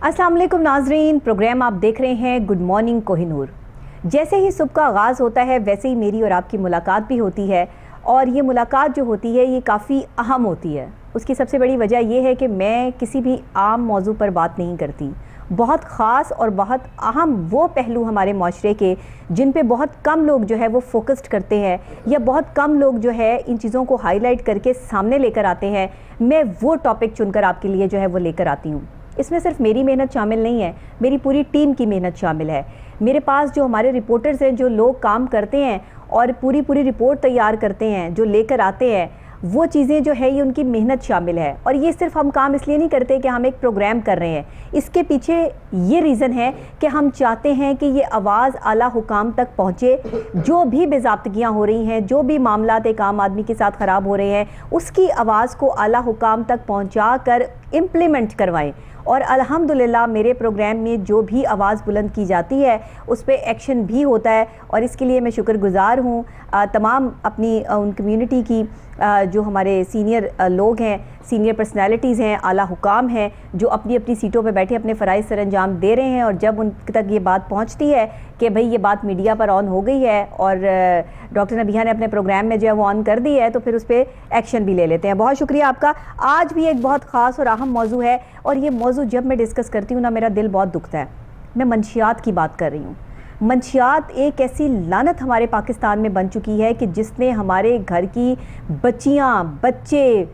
अस्सलाम वालेकुम नाजरीन, प्रोग्राम आप देख रहे हैं गुड मॉर्निंग कोहिनूर। जैसे ही सुबह का आगाज़ होता है वैसे ही मेरी और आपकी मुलाकात भी होती है, और ये मुलाकात जो होती है ये काफ़ी अहम होती है। उसकी सबसे बड़ी वजह यह है कि मैं किसी भी आम मौजू पर बात नहीं करती। बहुत ख़ास और बहुत अहम वो पहलू हमारे माशरे के जिन पे बहुत कम लोग जो है वो फोकस्ड करते हैं, या बहुत कम लोग जो है इन चीज़ों को हाईलाइट करके सामने लेकर आते हैं, मैं वो टॉपिक चुनकर आपके लिए जो है वो लेकर आती हूँ। इसमें सिर्फ मेरी मेहनत शामिल नहीं है, मेरी पूरी टीम की मेहनत शामिल है। मेरे पास जो हमारे रिपोर्टर्स हैं, जो लोग काम करते हैं और पूरी रिपोर्ट तैयार करते हैं, जो लेकर आते हैं, वो चीज़ें जो है ये उनकी मेहनत शामिल है। और ये सिर्फ हम काम इसलिए नहीं करते कि हम एक प्रोग्राम कर रहे हैं, इसके पीछे ये रीज़न है कि हम चाहते हैं कि ये आवाज़ आला हुकाम तक पहुँचे। जो भी बेज़ाब्तगियाँ हो रही हैं, जो भी मामलात एक आम आदमी के साथ ख़राब हो रहे हैं, उसकी आवाज़ को आला हुकाम तक पहुँचा कर इम्प्लीमेंट करवाएँ। और अल्हम्दुलिल्लाह मेरे प्रोग्राम में जो भी आवाज़ बुलंद की जाती है उस पर एक्शन भी होता है, और इसके लिए मैं शुक्रगुज़ार हूँ तमाम अपनी उन कम्युनिटी की जो हमारे सीनियर लोग हैं, सीनियर पर्सनालिटीज़ हैं, आला हुकाम हैं, जो अपनी अपनी सीटों पे बैठे अपने फ़राइज़ सर अंजाम दे रहे हैं। और जब उन तक ये बात पहुंचती है कि भाई ये बात मीडिया पर ऑन हो गई है और डॉक्टर नबिहा ने अपने प्रोग्राम में जो है वो ऑन कर दी है, तो फिर उस पर एक्शन भी ले लेते हैं। बहुत शुक्रिया आपका। आज भी एक बहुत ख़ास और अहम मौजू है, और ये मौजू जब मैं डिस्कस करती हूँ ना, मेरा दिल बहुत दुखता है। मैं मंशियात की बात कर रही हूँ। मंशियात एक ऐसी लानत हमारे पाकिस्तान में बन चुकी है कि जिसने हमारे घर की बच्चियाँ, बच्चे,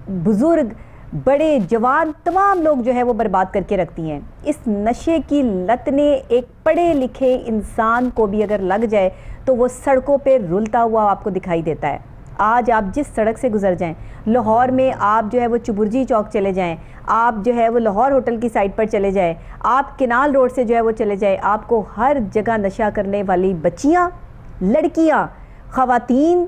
बुज़ुर्ग, बड़े, जवान, तमाम लोग जो है वो बर्बाद करके रखती हैं। इस नशे की लत ने एक पढ़े लिखे इंसान को भी अगर लग जाए तो वो सड़कों पे रुलता हुआ आपको दिखाई देता है। आज आप जिस सड़क से गुजर जाएं, लाहौर में आप जो है वो चुबुर्जी चौक चले जाएं, आप जो है वो लाहौर होटल की साइड पर चले जाएं, आप किनाल रोड से जो है वो चले जाएं, आपको हर जगह नशा करने वाली बच्चियां, लड़कियां, ख़वातीन,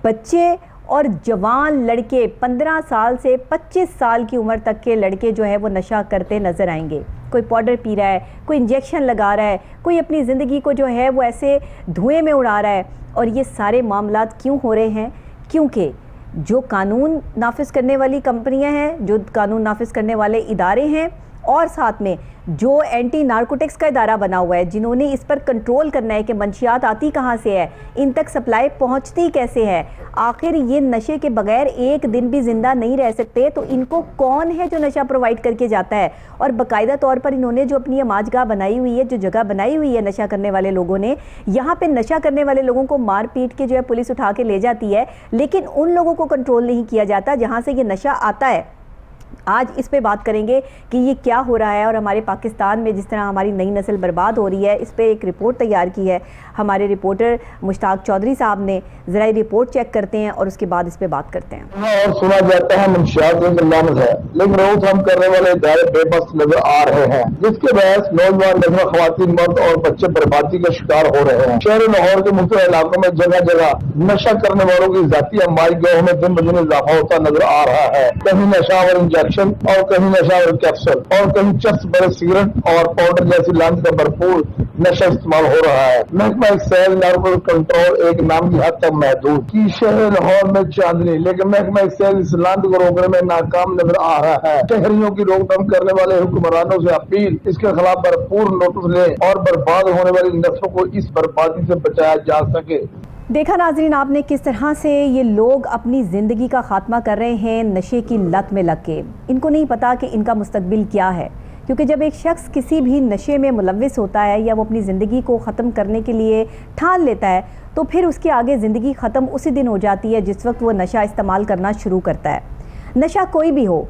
बच्चे और जवान लड़के, 15 साल से 25 साल की उम्र तक के लड़के जो है वो नशा करते नज़र आएंगे। कोई पाउडर पी रहा है, कोई इंजेक्शन लगा रहा है, कोई अपनी ज़िंदगी को जो है वो ऐसे धुएं में उड़ा रहा है। और ये सारे मामलात क्यों हो रहे हैं? क्योंकि जो कानून नाफिज करने वाली कंपनियां हैं, जो कानून नाफिज करने वाले इदारे हैं, और साथ में जो एंटी नारकोटिक्स का इदारा बना हुआ है, जिन्होंने इस पर कंट्रोल करना है कि मंशियात आती कहाँ से है, इन तक सप्लाई पहुँचती कैसे है, आखिर ये नशे के बगैर एक दिन भी ज़िंदा नहीं रह सकते, तो इनको कौन है जो नशा प्रोवाइड करके जाता है। और बाकायदा तौर पर इन्होंने जो अपनी अमाजगाह बनाई हुई है, जो जगह बनाई हुई है नशा करने वाले लोगों ने, यहाँ पर नशा करने वाले लोगों को मार पीट के जो है पुलिस उठा के ले जाती है, लेकिन उन लोगों को कंट्रोल नहीं किया जाता जहाँ से ये नशा आता है। आज इस पे बात करेंगे कि ये क्या हो रहा है, और हमारे पाकिस्तान में जिस तरह हमारी नई नस्ल बर्बाद हो रही है, इस पे एक रिपोर्ट तैयार की है हमारे रिपोर्टर मुश्ताक चौधरी साहब ने। ज़रा रिपोर्ट चेक करते हैं और उसके बाद इस पे बात करते हैं। और सुना जाता है मंशियात एक लानत है, लेकिन रोज हम करने वाले इदारे बेबस नजर आ रहे हैं, जिसके बहस नौजवान लड़कियां, खवातीन, मर्द और बच्चे बर्बादी का शिकार हो रहे हैं। शहर लाहौर के मुख्य इलाकों में जगह जगह नशा करने वालों की जाती अमाइशगाहों में दिन ब दिन इजाफा होता नजर आ रहा है। कहीं नशा और इंजेक्शन, और कहीं नशा और कैप्सूल, और कहीं चर्च बड़े सिगरेट और पाउडर जैसी लानत का भरपूर नशा इस्तेमाल हो रहा है। महकमा सेल नार्कोटिक कंट्रोल एक नाम की हद तक महदूद की शहर लाहौर में चांदनी, लेकिन महकमा सेल इस लानत को रोकने में नाकाम नजर आ रहा है। शहरियों की रोकथाम करने वाले हुक्मरानों से अपील, इसके खिलाफ भरपूर नोटिस लें और बर्बाद होने वाली नस्लों को इस बर्बादी से बचाया जा सके। देखा नाजरीन आपने किस तरह से ये लोग अपनी ज़िंदगी का खात्मा कर रहे हैं नशे की लत में लग के। इनको नहीं पता कि इनका मुस्तकबिल क्या है, क्योंकि जब एक शख्स किसी भी नशे में मुलव्विस होता है या वो अपनी ज़िंदगी को ख़त्म करने के लिए ठान लेता है, तो फिर उसके आगे ज़िंदगी ख़त्म उसी दिन हो जाती है जिस वक्त वो नशा इस्तेमाल करना शुरू करता है। नशा कोई भी हो,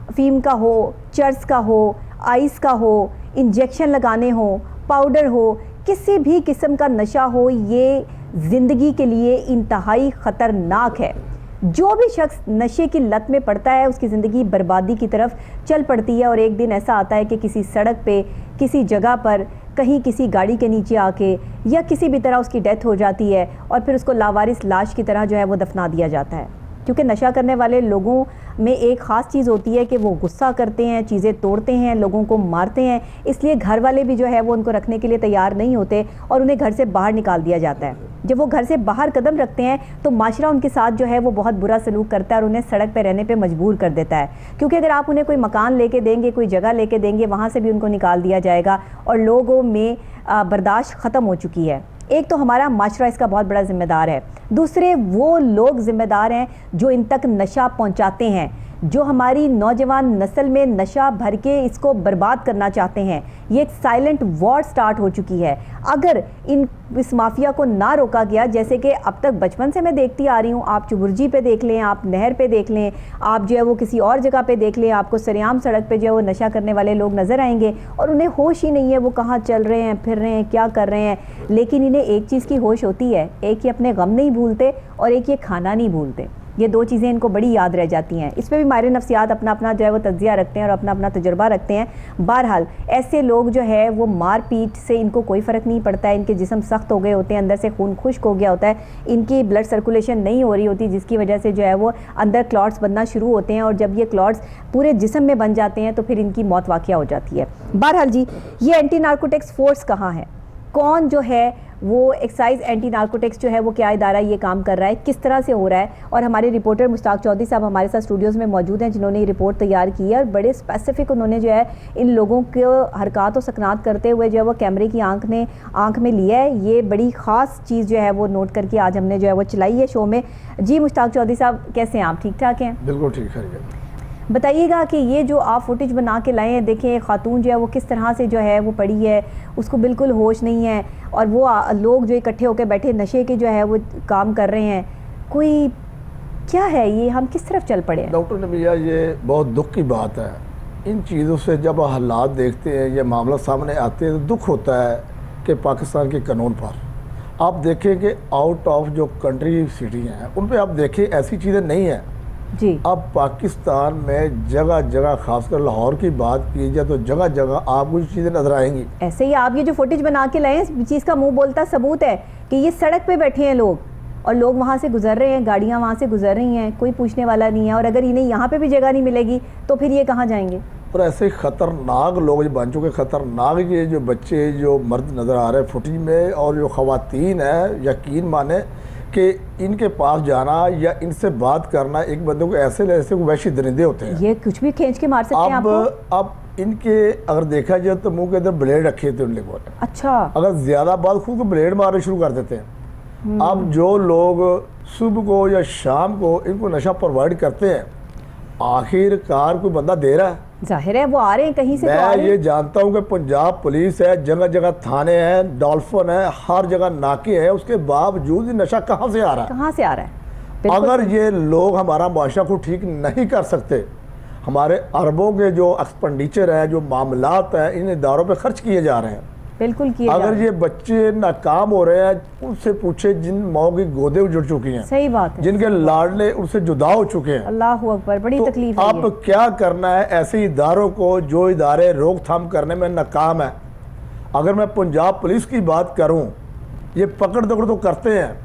अफीम का हो, चर्च का हो, आइस का हो, इंजेक्शन लगाने हो, पाउडर हो, किसी भी किस्म का नशा हो, ये ज़िंदगी के लिए इंतहाई ख़तरनाक है। जो भी शख्स नशे की लत में पड़ता है उसकी ज़िंदगी बर्बादी की तरफ चल पड़ती है, और एक दिन ऐसा आता है कि किसी सड़क पे, किसी जगह पर, कहीं किसी गाड़ी के नीचे आके या किसी भी तरह उसकी डेथ हो जाती है, और फिर उसको लावारिस लाश की तरह जो है वो दफना दिया जाता है। क्योंकि नशा करने वाले लोगों में एक ख़ास चीज़ होती है कि वो गुस्सा करते हैं, चीज़ें तोड़ते हैं, लोगों को मारते हैं, इसलिए घर वाले भी जो है वो उनको रखने के लिए तैयार नहीं होते और उन्हें घर से बाहर निकाल दिया जाता है। जब वो घर से बाहर कदम रखते हैं तो माशरा उनके साथ जो है वो बहुत बुरा सलूक करता है और उन्हें सड़क पर रहने पर मजबूर कर देता है, क्योंकि अगर आप उन्हें कोई मकान लेके देंगे, कोई जगह लेके देंगे, वहाँ से भी उनको निकाल दिया जाएगा और लोगों में बर्दाश्त ख़त्म हो चुकी है। एक तो हमारा माशरा इसका बहुत बड़ा ज़िम्मेदार है, दूसरे वो लोग ज़िम्मेदार हैं जो इन तक नशा पहुंचाते हैं, जो हमारी नौजवान नस्ल में नशा भर के इसको बर्बाद करना चाहते हैं। ये एक साइलेंट वॉर स्टार्ट हो चुकी है। अगर इस माफिया को ना रोका गया, जैसे कि अब तक बचपन से मैं देखती आ रही हूँ, आप चुबुर्जी पे देख लें, आप नहर पे देख लें, आप जो है वो किसी और जगह पे देख लें, आपको सरेआम सड़क पे जो है वो नशा करने वाले लोग नज़र आएंगे और उन्हें होश ही नहीं है वो कहाँ चल रहे हैं, फिर रहे हैं, क्या कर रहे हैं। लेकिन इन्हें एक चीज़ की होश होती है, एक ये अपने गम नहीं भूलते और एक ये खाना नहीं भूलते। ये दो चीज़ें इनको बड़ी याद रह जाती हैं। इस पर भी माहिर नफ्सियात अपना अपना जो है वो तज्जिया रखते हैं और अपना अपना तजुर्बा रखते हैं। बहरहाल ऐसे लोग जो है वो मार पीट से इनको कोई फ़र्क नहीं पड़ता है, इनके जिस्म सख्त हो गए होते हैं, अंदर से खून खुश्क हो गया होता है, इनकी ब्लड सर्कुलेशन नहीं हो रही होती, जिसकी वजह से जो है वो अंदर क्लॉट्स बनना शुरू होते हैं और जब ये क्लॉट्स पूरे जिस्म में बन जाते हैं तो फिर इनकी मौत वाक़या हो जाती है। बहरहाल जी, ये एंटी नार्कोटिक्स फोर्स कहाँ है, कौन जो है वो एक्साइज एंटी नार्कोटिक्स जो है वो क्या इदारा ये काम कर रहा है, किस तरह से हो रहा है। और हमारे रिपोर्टर मुश्ताक चौधरी साहब हमारे साथ स्टूडियोज़ में मौजूद हैं, जिन्होंने ये रिपोर्ट तैयार की है और बड़े स्पेसिफिक उन्होंने जो है इन लोगों को हरकत और सकनात करते हुए जो है वो कैमरे की आंख में लिया है। ये बड़ी ख़ास चीज़ जो है वो नोट करके आज हमने जो है वो चलाई है शो में। जी मुश्ताक चौधरी साहब, कैसे हैं आप, ठीक ठाक हैं? बिल्कुल ठीक है। बताइएगा कि ये जो आप फुटेज बना के लाए हैं, देखें खातून जो है वो किस तरह से जो है वो पड़ी है, उसको बिल्कुल होश नहीं है और वो लोग जो इकट्ठे होकर बैठे नशे के जो है वो काम कर रहे हैं। कोई क्या है ये, हम किस तरफ चल पड़े हैं? डॉक्टर नबिया, ये बहुत दुख की बात है। इन चीज़ों से जब हालात देखते हैं, ये मामला सामने आते हैं तो दुख होता है कि पाकिस्तान के कानून पर आप देखें कि आउट ऑफ जो कंट्री सिटी हैं उन पर आप देखें ऐसी चीज़ें नहीं हैं जी। अब पाकिस्तान में जगह जगह, खासकर लाहौर की बात की जाए तो जगह जगह आपको ये चीज़ें नजर आएंगी। ऐसे ही आप ये जो फुटेज बना के लाए हैं, इस चीज़ का मुंह बोलता सबूत है कि ये सड़क पे बैठे हैं लोग और लोग वहाँ से गुजर रहे हैं, गाड़ियाँ वहाँ से गुजर रही हैं, कोई पूछने वाला नहीं है। और अगर इन्हें यहाँ पे भी जगह नहीं मिलेगी तो फिर ये कहाँ जाएंगे? और ऐसे ख़तरनाक लोग जो बन चुके, ख़तरनाक ये जो बच्चे जो मर्द नज़र आ रहे हैं फुटेज में, और जो ख़वातीन है, यकीन माने कि इनके पास जाना या इनसे बात करना एक बंदे को ऐसे वैसी दरिंदे होते हैं, ये कुछ भी खींच के मार सकते हैं आपको। अब इनके अगर देखा जाए तो मुंह के अंदर ब्लेड रखे थे उन लोगों ने। अच्छा। अगर ज़्यादा बात खुद को ब्लेड मारने शुरू कर देते हैं। अब जो लोग सुबह को या शाम को इनको नशा प्रोवाइड करते हैं, आखिरकार कोई बंदा दे रहा है। जाहिर है वो आ रहे हैं कहीं से। मैं ये जानता हूँ कि पंजाब पुलिस है, जगह जगह थाने हैं, डॉल्फिन है, हर जगह नाके हैं, उसके बावजूद नशा कहाँ से आ रहा है? कहाँ से आ रहा है? अगर ये लोग हमारा माशरा को ठीक नहीं कर सकते, हमारे अरबों के जो एक्सपेंडिचर है, जो मामलात है, इन इदारों पे खर्च किए जा रहे हैं, बिल्कुल किए अगर ये बच्चे नाकाम हो रहे हैं, उनसे पूछे जिन माओ की गोदे उजड़ चुकी हैं, सही बात है, जिनके लाडले उनसे जुदा हो चुके हैं, अल्लाह अकबर, बड़ी तो तकलीफ है। अब क्या करना है ऐसे इदारों को जो इदारे रोकथाम करने में नाकाम है? अगर मैं पंजाब पुलिस की बात करूं, ये पकड़ दकड़ तो करते हैं,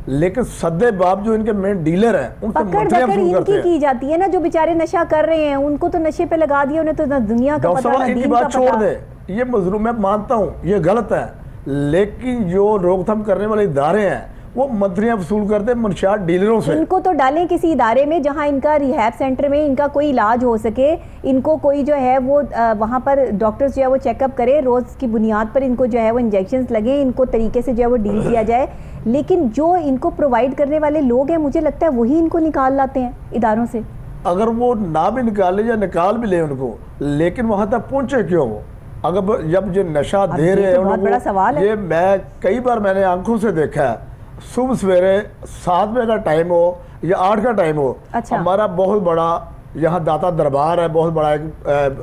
लेकिन सद्दे बाप जो इनके मेन डीलर हैं उनसे मंथलियां शुरू करते हैं। की जाती है ना, जो बेचारे नशा कर रहे हैं उनको तो नशे पे लगा दिया, उन्हें तो ना दुनिया का पता ना इनकी दीन बात का छोड़ पता। दे, ये मजलूम, मैं मानता हूँ ये गलत है, लेकिन जो रोकथाम करने वाले इदारे हैं वो मंथलियां वसूल करते हैं मनशात डीलरों से। इनको तो डालें किसी इदारे में जहां इनका रिहैब सेंटर में इनका कोई इलाज हो सके, इनको कोई जो है वो वहां पर डॉक्टर्स जो है वो चेकअप करे, रोज़ की बुनियाद पर इनको जो है वो इंजेक्शंस लगे, इनको तरीके से जो है वो डील किया जाए। लेकिन जो इनको प्रोवाइड करने वाले लोग हैं, मुझे लगता है वही इनको निकाल लाते हैं इदारों से। अगर वो ना भी निकाले या निकाल भी ले उनको, लेकिन वहां तक पहुंचे क्यों वो? अगर जब जो नशा दे रहे हैं, बहुत बड़ा सवाल है। ये मैं कई बार मैंने आंखों से देखा है, सुबह सवेरे 7 बजे का टाइम हो या 8 का टाइम हो, अच्छा। हमारा बहुत बड़ा यहाँ दाता दरबार है, बहुत बड़ा एक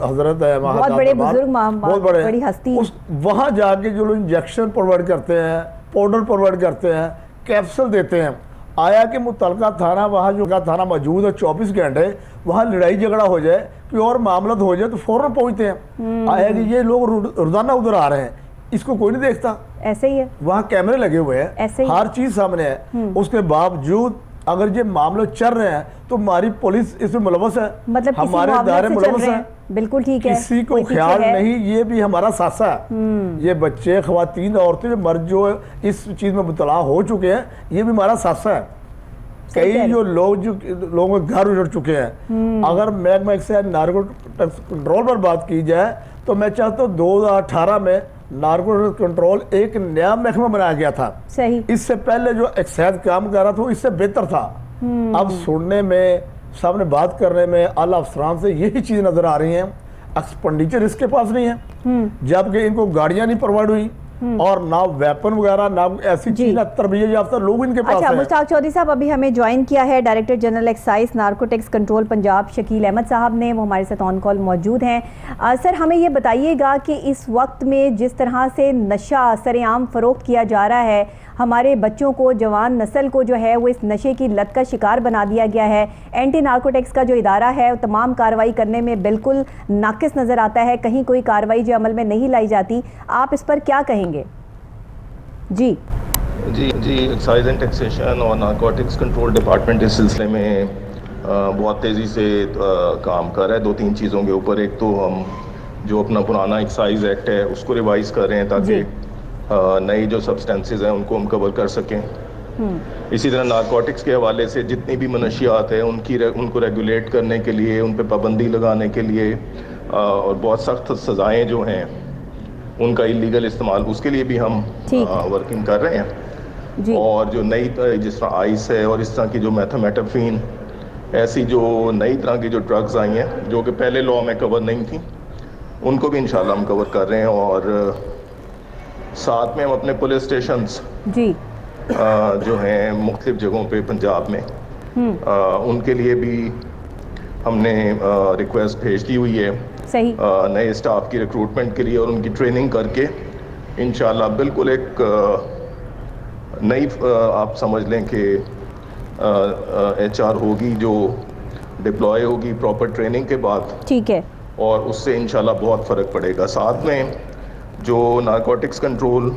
हजरत है वहाँ, बहुत बड़े बुजुर्ग, बहुत बड़ी हस्ती, वहाँ जाके जो लोग इंजेक्शन प्रोवाइड करते हैं, पाउडर प्रोवाइड करते हैं, कैप्सूल देते हैं, आया कि मुतलका थाना, वहाँ जो का थाना मौजूद है 24 घंटे, वहाँ लड़ाई झगड़ा हो जाए, कोई और मामला हो जाए तो फौरन पहुँचते हैं। आया कि ये लोग रोजाना उधर आ रहे हैं, इसको कोई नहीं देखता। ऐसे ही है, वहाँ कैमरे लगे हुए हैं, ऐसे ही हर चीज सामने है, उसके बावजूद अगर ये मामले चल रहे हैं तो हमारी पुलिस इसमें मुलव्वस है, मतलब किसी हमारे मुआवजे दायरे से चल मुलव्वस रहे है, हैं। बिल्कुल ठीक है, किसी को कोई पीछे ख्याल है। नहीं, ये भी हमारा सासा है। ये बच्चे, खवातीन, औरतें जो मर्द जो इस चीज में मुबतला हो चुके हैं, ये भी हमारा सासा है। सही कह कई रहे जो लोगों के घर उजड़ चुके हैं। अगर महकमा एक्साइज नारकोटिक्स कंट्रोल पर बात की जाए तो मैं चाहता हूँ 2018 में नारकोटिक्स कंट्रोल एक नया महकमा बनाया गया था। सही। इससे पहले जो एक्साइज काम कर रहा था वो इससे बेहतर था। अब सुनने में, सामने बात करने में आला अफसरान से यही चीज नजर आ रही है। एक्सपेंडिचर इसके पास नहीं है, जबकि इनको गाड़ियां नहीं प्रोवाइड हुई और ना वेपन वगैरह, ना ऐसी चीज, ना तरबियत याफ्ता लोग इनके पास अच्छा, हैं। मुश्ताक चौधरी साहब अभी हमें ज्वाइन किया है director general excise narcotics control Punjab Shakeel Ahmed साहब ने, वो हमारे साथ ऑन कॉल मौजूद हैं। सर, हमें ये बताइएगा कि इस वक्त में जिस तरह से नशा सरेआम फरोख्त किया जा रहा है, हमारे बच्चों को, जवान नस्ल को जो है वो इस नशे की लत का शिकार बना दिया गया है। एंटी नारकोटिक्स का जो इदारा है वो तमाम कार्रवाई करने में बिल्कुल नाकिस नज़र आता है, कहीं कोई कार्रवाई जो अमल में नहीं लाई जाती। आप इस पर क्या कहेंगे? जी जी एक्साइज एंड टैक्सेशन और नारकोटिक्स कंट्रोल डिपार्टमेंट इस सिलसिले में बहुत तेज़ी से काम कर रहा है 2-3 चीज़ों के ऊपर। एक तो हम जो अपना पुराना एक्साइज एक्ट है उसको रिवाइज कर रहे हैं ताकि नई जो सब्सटेंसेस हैं उनको हम कवर कर सकें। इसी तरह नारकोटिक्स के हवाले से जितनी भी मनशियात हैं उनको रेगुलेट करने के लिए, उन पर पाबंदी लगाने के लिए और बहुत सख्त सज़ाएँ जो हैं उनका इलीगल इस्तेमाल, उसके लिए भी हम वर्किंग कर रहे हैं। जी। और जो नई जिस तरह आइस है और इस तरह की जो मैथामेटाफीन, ऐसी जो नई तरह की जो ड्रग्स आई हैं जो कि पहले लॉ में कवर नहीं थी, उनको भी इंशाल्लाह हम कवर कर रहे हैं। और साथ में हम अपने पुलिस स्टेशंस जी जो हैं मुख्तलिफ जगहों पे पंजाब में, उनके लिए भी हमने रिक्वेस्ट भेज दी हुई है सही। नए स्टाफ की रिक्रूटमेंट के लिए और उनकी ट्रेनिंग करके इंशाल्लाह बिल्कुल एक नई आप समझ लें कि HR होगी जो डिप्लॉय होगी प्रॉपर ट्रेनिंग के बाद, ठीक है, और उससे इंशाल्लाह बहुत फ़र्क पड़ेगा। साथ में जो नारकोटिक्स कंट्रोल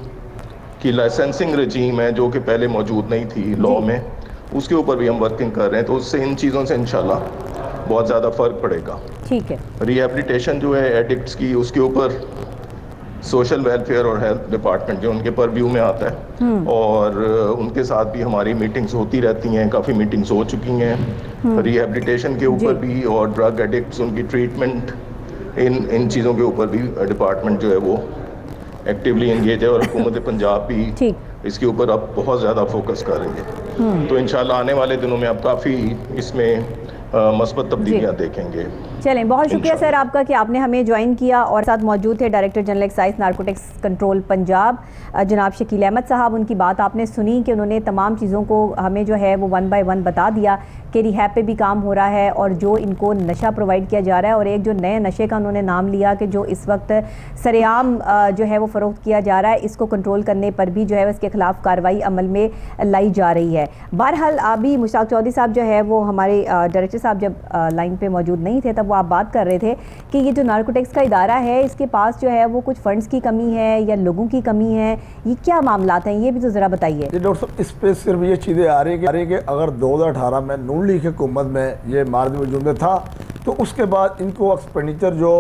की लाइसेंसिंग रजीम है जो कि पहले मौजूद नहीं थी लॉ में, उसके ऊपर भी हम वर्किंग कर रहे हैं, तो उससे इन चीज़ों से इंशाल्लाह बहुत ज़्यादा फ़र्क पड़ेगा। ठीक है। रिहेबिलिटेशन जो है एडिक्ट्स की, उसके ऊपर सोशल वेलफेयर और हेल्थ डिपार्टमेंट जो उनके परव्यू में आता है, और उनके साथ भी हमारी मीटिंग्स होती रहती हैं, काफ़ी मीटिंग्स हो चुकी हैं रिहेबिलिटेशन के ऊपर भी, और ड्रग एडिक्ट्स उनकी ट्रीटमेंट, इन चीज़ों के ऊपर भी डिपार्टमेंट जो है वो एक्टिवली एंगेज है, और हुकूमत पंजाब भी इसके ऊपर अब बहुत ज़्यादा फोकस कर रही है। तो इंशाल्लाह आने वाले दिनों में अब काफ़ी इसमें मस्बत तब्दीलियाँ देखेंगे। चलें, बहुत शुक्रिया सर आपका कि आपने हमें ज्वाइन किया, और साथ मौजूद थे director general excise narcotics control Punjab जनाब शकील अहमद साहब। उनकी बात आपने सुनी कि उन्होंने तमाम चीज़ों को हमें जो है वो 1 बाय 1 बता दिया कि रिहैब पे भी काम हो रहा है और जो इनको नशा प्रोवाइड किया जा रहा है, और एक जो नए नशे का उन्होंने नाम लिया कि जो इस वक्त सरेआम जो है वो फ़रोख्त किया जा रहा है, इसको कंट्रोल करने पर भी जो है इसके ख़िलाफ़ कार्रवाई अमल में लाई जा रही है। बहरहाल अभी मुश्ताक चौधरी साहब जो है वो हमारे डायरेक्टर साहब जब लाइन पे मौजूद नहीं थे तब वो आप बात कर रहे थे कि ये जो नारकोटिक्स का इदारा है इसके पास जो है वो कुछ फंड्स की कमी है या लोगों की कमी है, ये क्या मामलात हैं, ये भी तो ज़रा बताइए। डॉक्टर साहब, इस पे सिर्फ ये चीज़ें आ रही है कि अगर 2018 में नून लीग हुकूमत में ये मार्द वजूद में था तो उसके बाद इनको एक्सपेंडिचर जो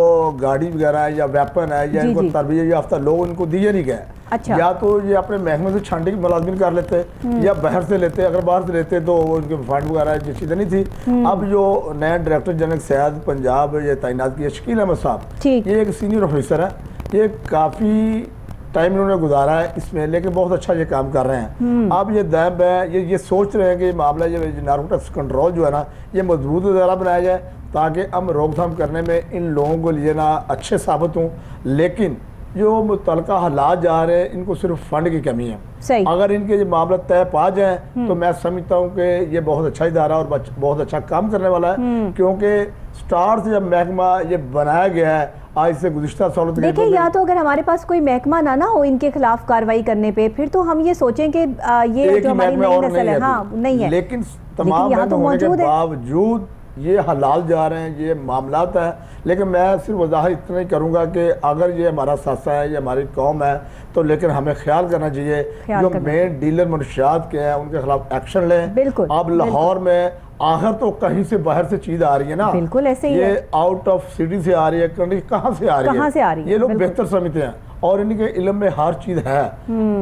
गाड़ी वगैरह है या वेपन है या इनको तरबियत याफ्ता लोग इनको दिए नहीं गए। अच्छा। या तो ये अपने महकमे से छांटे की मुलाजमिन कर लेते या बाहर से लेते, अगर बाहर से लेते तो उनके फंड वगैरह ये चीज़ें नहीं थी। अब जो नया डायरेक्टर जनरल एक्साइज पंजाब ये तैनात किया शकील अहमद साहब, ये एक सीनियर ऑफिसर है, ये काफ़ी टाइम इन्होंने गुजारा है इसमें, लेकिन बहुत अच्छा ये काम कर रहे हैं। अब ये दैब है, ये सोच रहे हैं कि मामला ये नारकोटिक्स कंट्रोल जो है ना ये मजबूत इदारा बनाया जाए ताकि हम रोकथाम करने में इन लोगों को लिए ना अच्छे साबित हों। लेकिन जो मुतलका हालात जा रहे हैं इनको सिर्फ फंड की कमी है। सही। अगर इनके ये मामला तय पा जाए तो मैं समझता हूँ कि ये बहुत अच्छा इदारा और बहुत अच्छा काम करने वाला है, क्योंकि स्टार्ट से जब महकमा ये बनाया गया है आज से गुज़िश्ता सहूलत देखिए, या तो अगर हमारे पास कोई महकमा ना हो इनके खिलाफ कार्रवाई करने पे, फिर तो हम ये सोचें कि ये जो हमारी नई नस्ल है, हाँ नहीं है, लेकिन तमाम यहाँ तो होने के मौजूद है। बावजूद ये हलाल जा रहे हैं, ये मामलात है। लेकिन मैं सिर्फ वजाहत इतना ही करूँगा कि अगर ये हमारा सासा है, ये हमारी कौम है, तो लेकिन हमें ख्याल करना चाहिए जो मेन डीलर मनशियात के हैं उनके खिलाफ एक्शन लें। बिल्कुल। अब लाहौर में आखिर तो कहीं से बाहर से चीज़ आ रही है ना, बिल्कुल ऐसे ही ये है। आउट ऑफ सिटी से आ रही है, कंट्री कहाँ से आ रही है, कहाँ से आ रही है, ये लोग बिल्कुल। बेहतर समझते हैं और इनके इल्म में हर चीज़ है।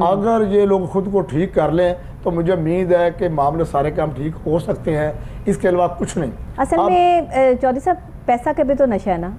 अगर ये लोग खुद को ठीक कर लें तो मुझे उम्मीद है कि मामले सारे काम ठीक हो सकते हैं, इसके अलावा कुछ नहीं। असल में चौधरी साहब, पैसा का भी तो नशा है ना,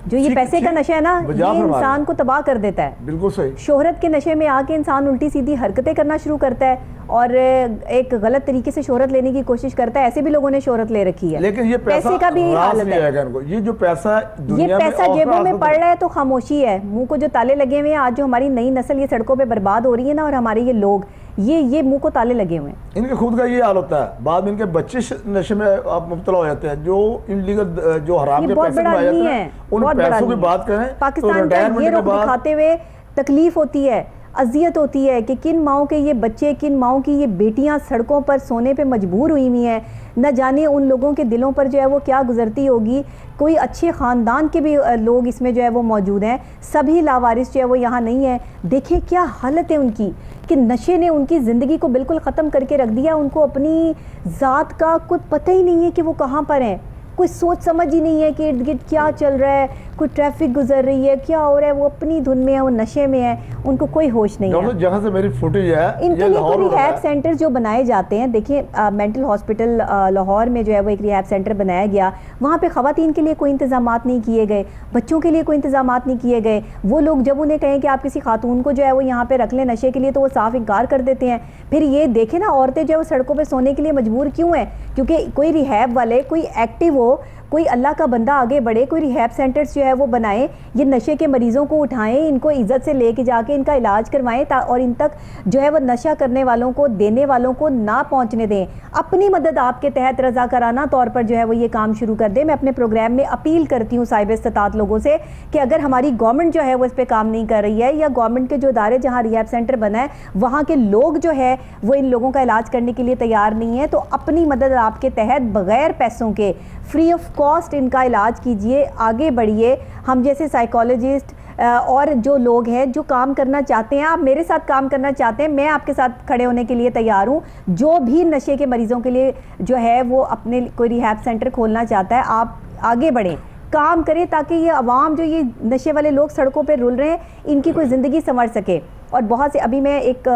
जो ये पैसे का नशा है ना, ये इंसान को तबाह कर देता है। बिल्कुल सही। शोहरत के नशे में आके इंसान उल्टी सीधी हरकतें करना शुरू करता है और एक गलत तरीके से शोहरत लेने की कोशिश करता है। ऐसे भी लोगों ने शोहरत ले रखी है, लेकिन ये पैसे का भी हालत है। इनको ये जो पैसा ये पैसा जेबों में पड़ रहा है तो खामोशी है, मुंह को जो ताले लगे हुए हैं। आज जो हमारी नई नस्ल ये सड़कों पे बर्बाद हो रही है ना, और हमारे ये लोग ये मुंह को ताले लगे हुए हैं। इनके खुद का ये हाल होता है, बाद में इनके बच्चे नशे में आप मुब्तला हो जाते हैं, जो इनलीगल जो हराम के पैसे कमाए जाते हैं, उन पैसों की बात करें। पाकिस्तान का ये रुख दिखाते हुए तकलीफ होती है, अजियत होती है कि किन माओं के ये बच्चे, किन माओं की ये बेटियां सड़कों पर सोने पे मजबूर हुई हुई हैं। न जाने उन लोगों के दिलों पर जो है वो क्या गुजरती होगी। कोई अच्छे ख़ानदान के भी लोग इसमें जो है वो मौजूद हैं, सभी लावारिस जो है वो यहाँ नहीं है। देखिए क्या हालत है उनकी, कि नशे ने उनकी ज़िंदगी को बिल्कुल ख़त्म करके रख दिया। उनको अपनी ज़ात का कुछ पता ही नहीं है कि वो कहाँ पर हैं, कोई सोच समझ ही नहीं है कि इर्द गिर्द क्या चल रहा है, कोई ट्रैफिक गुजर रही है, क्या हो रहा है। वो अपनी धुन में है, वो नशे में है, उनको कोई होश नहीं है। जहाँ से मेरी फुटेज है, इनके लिए कोई रिहैब सेंटर जो बनाए जाते हैं, देखिए मेंटल हॉस्पिटल लाहौर में जो है वो एक रिहैब सेंटर बनाया गया, वहाँ पे ख़वातीन के लिए कोई इंतजामात नहीं किए गए, बच्चों के लिए कोई इंतजामात नहीं किए गए। वो लोग जब उन्हें कहें कि आप किसी खातून को जो है वो यहाँ पे रख लें नशे के लिए, तो वो साफ इनकार कर देते हैं। फिर ये देखें ना, औरतें जो है वो सड़कों पर सोने के लिए मजबूर क्यों हैं? क्योंकि कोई रिहैब वाले, कोई एक्टिव हो, कोई अल्लाह का बंदा आगे बढ़े, कोई रिहैब सेंटर्स जो है वो बनाए, ये नशे के मरीज़ों को उठाएं, इनको इज़्ज़त से लेके जाके इनका इलाज करवाएं, और इन तक जो है वो नशा करने वालों को, देने वालों को ना पहुंचने दें। अपनी मदद आपके तहत रज़ाकाराना तौर पर जो है वो ये काम शुरू कर दें। मैं अपने प्रोग्राम में अपील करती हूँ साहिब इस्तात लोगों से कि अगर हमारी गवर्नमेंट जो है वो इस पर काम नहीं कर रही है, या गवर्नमेंट के जो इदारे जहाँ रिहैब सेंटर बना है वहाँ के लोग जो है वो इन लोगों का इलाज करने के लिए तैयार नहीं है, तो अपनी मदद आपके तहत बग़ैर पैसों के, फ्री ऑफ कॉस्ट इनका इलाज कीजिए, आगे बढ़िए। हम जैसे साइकोलॉजिस्ट और जो लोग हैं जो काम करना चाहते हैं, आप मेरे साथ काम करना चाहते हैं, मैं आपके साथ खड़े होने के लिए तैयार हूँ। जो भी नशे के मरीज़ों के लिए जो है वो अपने कोई रिहैब सेंटर खोलना चाहता है, आप आगे बढ़ें, काम करें, ताकि ये अवाम जो ये नशे वाले लोग सड़कों पर रुल रहे हैं, इनकी कोई ज़िंदगी संवर सके। और बहुत से अभी मैं एक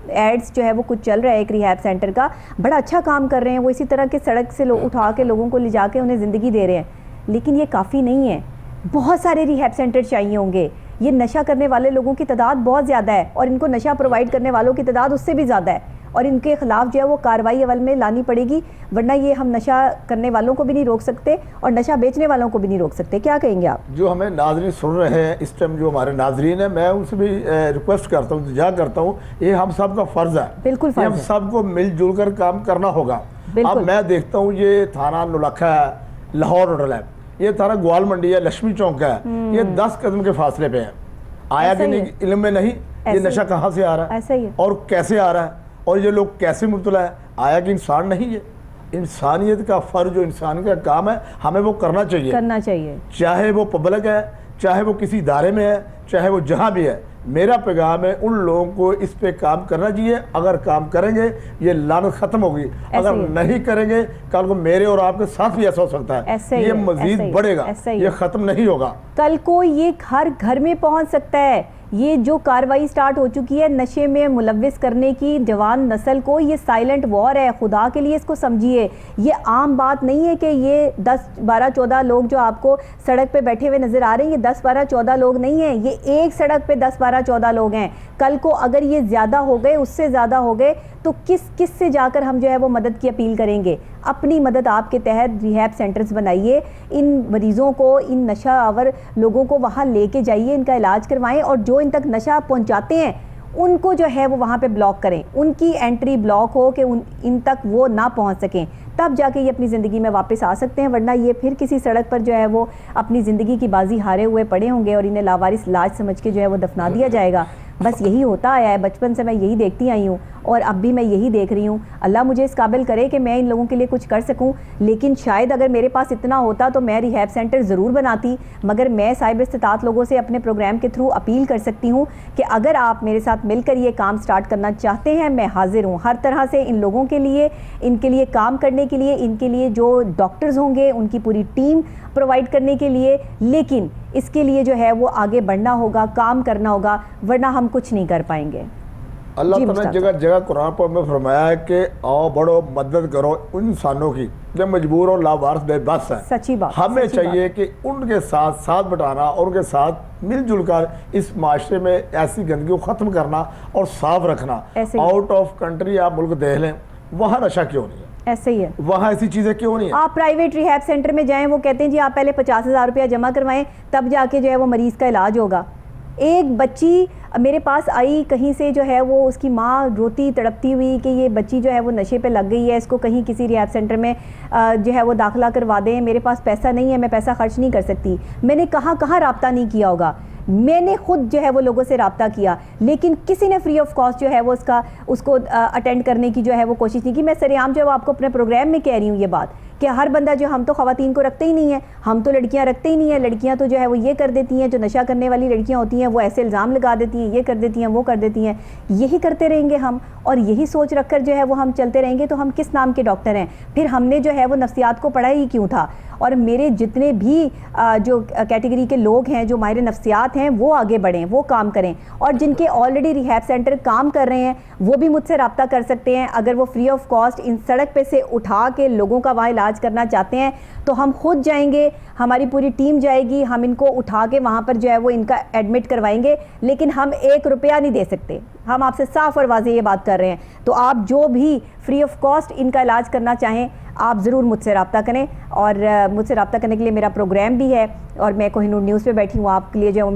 एड्स जो है वो कुछ चल रहा है एक रिहैब सेंटर का, बड़ा अच्छा काम कर रहे हैं वो, इसी तरह के सड़क से उठा के लोगों को ले जाके उन्हें ज़िंदगी दे रहे हैं। लेकिन ये काफ़ी नहीं है, बहुत सारे रिहैब सेंटर चाहिए होंगे। ये नशा करने वाले लोगों की तादाद बहुत ज़्यादा है और इनको नशा प्रोवाइड करने वालों की तादाद उससे भी ज़्यादा है, और इनके खिलाफ जो है वो कार्रवाई अमल में लानी पड़ेगी, वरना ये हम नशा करने वालों को भी नहीं रोक सकते और नशा बेचने वालों को भी नहीं रोक सकते। क्या कहेंगे आप? जो हमें नाजरीन सुन रहे हैं इस टाइम, जो हमारे नाजरीन हैं, मैं उनसे भी रिक्वेस्ट करता हूँ, इल्तिजा करता हूँ, ये हम सब का फ़र्ज़ है, बिल्कुल हम फ़र्ज़ है, सबको मिलजुल कर काम करना होगा। अब मैं देखता हूँ ये थाना नौलखा है, लाहौर रोड है, ये थाना ग्वाल मंडी है, लक्ष्मी चौक है, ये 10 कदम के फासले पे है। आया कि नहीं इल्म में नहीं, ये नशा कहाँ से आ रहा है, ऐसा ही है, और कैसे आ रहा है, और ये लोग कैसे मुब्तला है। आया कि इंसान नहीं है, इंसानियत का फ़र्ज जो इंसान का काम है हमें वो करना चाहिए, चाहे वो पब्लिक है, चाहे वो किसी इदारे में है, चाहे वो जहाँ भी है। मेरा पैगाम है उन लोगों को इस पे काम करना चाहिए। अगर काम करेंगे ये लानत ख़त्म होगी, अगर नहीं करेंगे कल को मेरे और आपके साथ भी ऐसा हो सकता है, ये मजीद बढ़ेगा, ये ख़त्म नहीं होगा। कल को ये हर घर में पहुंच सकता है। ये जो कार्रवाई स्टार्ट हो चुकी है नशे में मुलव्विस करने की जवान नस्ल को, ये साइलेंट वॉर है। खुदा के लिए इसको समझिए, ये आम बात नहीं है कि ये 10, 12, 14 लोग जो आपको सड़क पे बैठे हुए नज़र आ रहे हैं, ये 10, 12, 14 लोग नहीं हैं, ये एक सड़क पे 10, 12, 14 लोग हैं। कल को अगर ये ज़्यादा हो गए, उससे ज़्यादा हो गए, तो किस से जाकर हम जो है वो मदद की अपील करेंगे? अपनी मदद आपके तहत रिहैब सेंटर्स बनाइए, इन मरीज़ों को, इन नशा आवर लोगों को वहाँ लेके जाइए, इनका इलाज करवाएं, और जो इन तक नशा पहुँचाते हैं उनको जो है वो वहाँ पे ब्लॉक करें, उनकी एंट्री ब्लॉक हो कि इन तक वो ना पहुँच सकें, तब जाके ये अपनी ज़िंदगी में वापस आ सकते हैं। वरना ये फिर किसी सड़क पर जो है वो अपनी ज़िंदगी की बाजी हारे हुए पड़े होंगे और इन्हें लावारिस लाज समझ के जो है वो दफना दिया जाएगा। बस यही होता आया है, बचपन से मैं यही देखती आई हूँ और अब भी मैं यही देख रही हूँ। अल्लाह मुझे इस काबिल करे कि मैं इन लोगों के लिए कुछ कर सकूँ, लेकिन शायद अगर मेरे पास इतना होता तो मैं रिहैब सेंटर ज़रूर बनाती। मगर मैं साहिब इस्तिताअत लोगों से अपने प्रोग्राम के थ्रू अपील कर सकती हूँ कि अगर आप मेरे साथ मिलकर ये काम स्टार्ट करना चाहते हैं, मैं हाजिर हूँ हर तरह से इन लोगों के लिए, इनके लिए काम करने के लिए, इनके लिए जो डॉक्टर्स होंगे उनकी पूरी टीम प्रोवाइड करने के लिए। लेकिन इसके लिए जो है वो आगे बढ़ना होगा, काम करना होगा, वरना हम कुछ नहीं कर पाएंगे। अल्लाह जी, ताला ने मुस्ताद जगह जगह कुरान पर हमें फरमाया है कि आओ बढ़ो, मदद करो उन इंसानों की जो मजबूर और लावारिस बेबस हैं। सच्ची बात, हमें सच्ची चाहिए कि उनके साथ साथ बटाना और उनके साथ मिलजुल कर इस माशरे में ऐसी गंदगी को ख़त्म करना और साफ रखना। ऐसे ही। आउट ऑफ कंट्री आप मुल्क देख लें, वहाँ नशा क्यों नहीं है, ऐसे ही है। वहाँ ऐसी चीज़ें क्यों नहीं है। आप प्राइवेट रिहैब सेंटर में जाएं, वो कहते हैं जी आप पहले 50,000 रुपया जमा करवाएं, तब जाके जो है वो मरीज़ का इलाज होगा। एक बच्ची मेरे पास आई कहीं से, जो है वो उसकी माँ रोती तड़पती हुई कि ये बच्ची जो है वो नशे पे लग गई है, इसको कहीं किसी रिहैब सेंटर में जो है वो दाखिला करवा दें, मेरे पास पैसा नहीं है, मैं पैसा खर्च नहीं कर सकती। मैंने कहाँ रब्ता नहीं किया होगा, मैंने खुद जो है वो लोगों से रब्ता किया, लेकिन किसी ने फ्री ऑफ कॉस्ट जो है वो उसको अटेंड करने की जो है वो कोशिश नहीं की। मैं सरेआम जो है आपको अपने प्रोग्राम में कह रही हूँ ये बात कि हर बंदा जो, हम तो ख़वातीन को रखते ही नहीं है, हम तो लड़कियां रखते ही नहीं है। लड़कियां तो जो है वो ये कर देती हैं, जो नशा करने वाली लड़कियां होती हैं वो ऐसे इल्ज़ाम लगा देती हैं, ये कर देती हैं, वो कर देती हैं। यही करते रहेंगे हम, और यही सोच रखकर जो है वो हम चलते रहेंगे तो हम किस नाम के डॉक्टर हैं? फिर हमने जो है वो नफ्सियात को पढ़ा ही क्यों था? और मेरे जितने भी जो कैटेगरी के लोग हैं जो माहिर नफ्सियात हैं वो आगे बढ़ें, वो काम करें, और जिनके ऑलरेडी रिहैब सेंटर काम कर रहे हैं वो भी मुझसे रब्ता कर सकते हैं। अगर वो फ्री ऑफ कॉस्ट इन सड़क पे से उठा के लोगों का वहाँ इलाज करना चाहते हैं तो हम खुद जाएंगे, हमारी पूरी टीम जाएगी, हम इनको उठा के वहाँ पर जो है वो इनका एडमिट करवाएंगे, लेकिन हम 1 रुपया नहीं दे सकते। हम आपसे साफ़ और वाज़ेह ये बात कर रहे हैं। तो आप जो भी फ्री ऑफ कॉस्ट इनका इलाज करना चाहें आप ज़रूर मुझसे रब्ता करें, और मुझसे रब्ता करने के लिए मेरा प्रोग्राम भी है, और मैं कोहिनूर न्यूज़ पे बैठी हूँ। आपके लिए जो है वो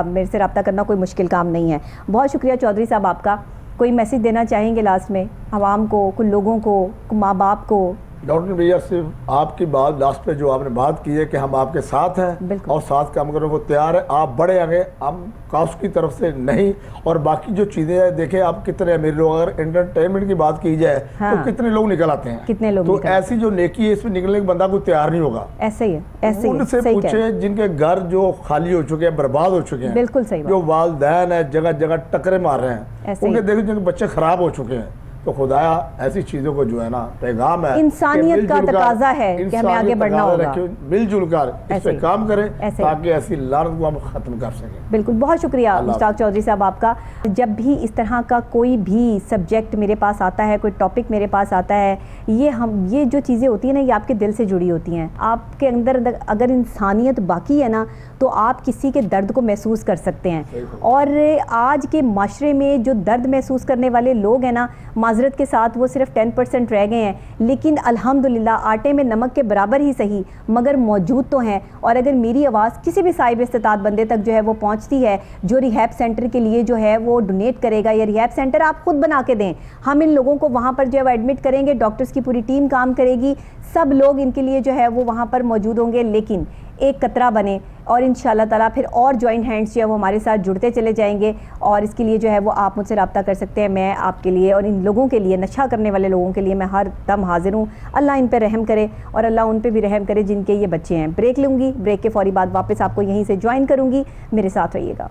मेरे से रब्ता करना कोई मुश्किल काम नहीं है। बहुत शुक्रिया चौधरी साहब आपका। कोई मैसेज देना चाहेंगे लास्ट में आवाम को, कुछ लोगों को, माँ बाप को? डॉक्टर भैया सिर्फ आपकी बात लास्ट पे जो आपने बात की है कि हम आपके साथ हैं और साथ काम करने को तैयार है, आप बढ़े आगे, हम कास्ट की तरफ से नहीं। और बाकी जो चीज़ें हैं, देखें आप कितने अमीर लोग, अगर एंटरटेनमेंट की बात की जाए तो कितने लोग निकल आते हैं, कितने लोग तो ऐसी जो नेकी है इसमें निकलने का बंदा कोई तैयार नहीं होगा। ऐसे ही है, ऐसे ही उनसे पूछे जिनके घर जो खाली हो चुके हैं, बर्बाद हो चुके हैं, बिल्कुल सही बात। जो वालदैन है जगह जगह टकरे मार रहे हैं, उनके देखो जिनके बच्चे खराब हो चुके हैं। तो खुदाया ऐसी चीज़ों को जो है ना, पैगाम है, इंसानियत का तकाजा है कि हमें आगे बढ़ना होगा, मिलजुल कर इस पे काम करें ताकि ऐसी लानत को हम खत्म कर सकें। बिल्कुल, बहुत शुक्रिया मुश्ताक चौधरी साहब आपका। जब भी इस तरह का कोई भी सब्जेक्ट मेरे पास आता है, कोई टॉपिक मेरे पास आता है, ये जो चीज़ें होती हैं ना, ये आपके दिल से जुड़ी होती हैं। आपके अंदर अगर इंसानियत बाकी है ना तो आप किसी के दर्द को महसूस कर सकते हैं। और आज के माशरे में जो दर्द महसूस करने वाले लोग हैं ना, माजरत के साथ वो सिर्फ 10% रह गए हैं, लेकिन अल्हम्दुलिल्लाह आटे में नमक के बराबर ही सही मगर मौजूद तो हैं। और अगर मेरी आवाज़ किसी भी साहिब इस्तिताअत बंदे तक जो है वो पहुंचती है, जो रिहैब सेंटर के लिए जो है वो डोनेट करेगा, या रिहैब सेंटर आप खुद बना के दें, हम इन लोगों को वहाँ पर जो है वो एडमिट करेंगे, डॉक्टर्स की पूरी टीम काम करेगी, सब लोग इनके लिए जो है वो वहाँ पर मौजूद होंगे। लेकिन एक कतरा बने, और इंशाल्लाह ताला फिर और जॉइंट हैंड्स जो है वो हमारे साथ जुड़ते चले जाएंगे। और इसके लिए जो है वो आप मुझसे रब्ता कर सकते हैं। मैं आपके लिए और इन लोगों के लिए, नशा करने वाले लोगों के लिए मैं हर दम हाजिर हूँ। अल्लाह इन पर रहम करे और अल्लाह उन पर भी रहम करे जिनके ये बच्चे हैं। ब्रेक लूँगी, ब्रेक के फौरी बाद वापस आपको यहीं से ज्वाइन करूँगी, मेरे साथ रहिएगा।